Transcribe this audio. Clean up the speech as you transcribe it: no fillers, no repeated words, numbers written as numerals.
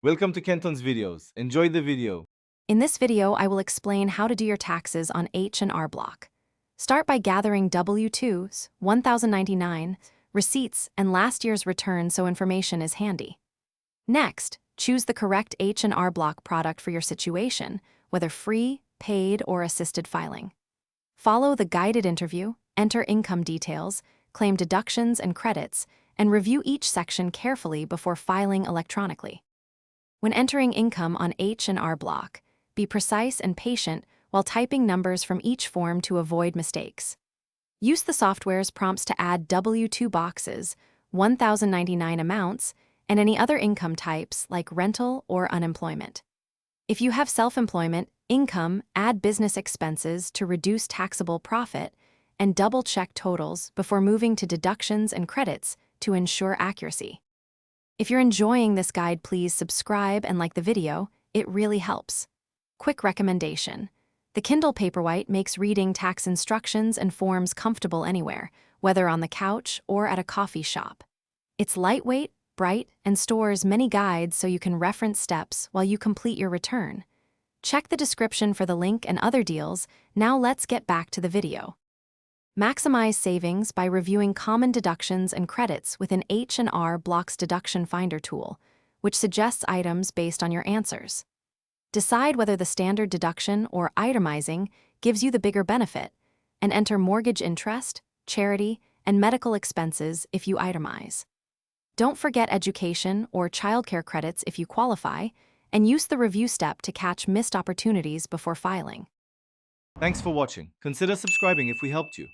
Welcome to Kenton's videos. Enjoy the video. In this video, I will explain how to do your taxes on H&R Block. Start by gathering W-2s, 1099, receipts, and last year's return so information is handy. Next, choose the correct H&R Block product for your situation, whether free, paid, or assisted filing. Follow the guided interview, enter income details, claim deductions and credits, and review each section carefully before filing electronically. When entering income on H&R Block, be precise and patient while typing numbers from each form to avoid mistakes. Use the software's prompts to add W-2 boxes, 1099 amounts, and any other income types like rental or unemployment. If you have self-employment, income, add business expenses to reduce taxable profit, and double-check totals before moving to deductions and credits to ensure accuracy. If you're enjoying this guide, please subscribe and like the video. It really helps. Quick recommendation. The Kindle Paperwhite makes reading tax instructions and forms comfortable anywhere, whether on the couch or at a coffee shop. It's lightweight, bright, and stores many guides so you can reference steps while you complete your return. Check the description for the link and other deals. Now let's get back to the video. Maximize savings by reviewing common deductions and credits within H&R Block's Deduction Finder tool, which suggests items based on your answers. Decide whether the standard deduction or itemizing gives you the bigger benefit, and enter mortgage interest, charity, and medical expenses if you itemize. Don't forget education or childcare credits if you qualify, and use the review step to catch missed opportunities before filing. Thanks for watching. Consider subscribing if we helped you.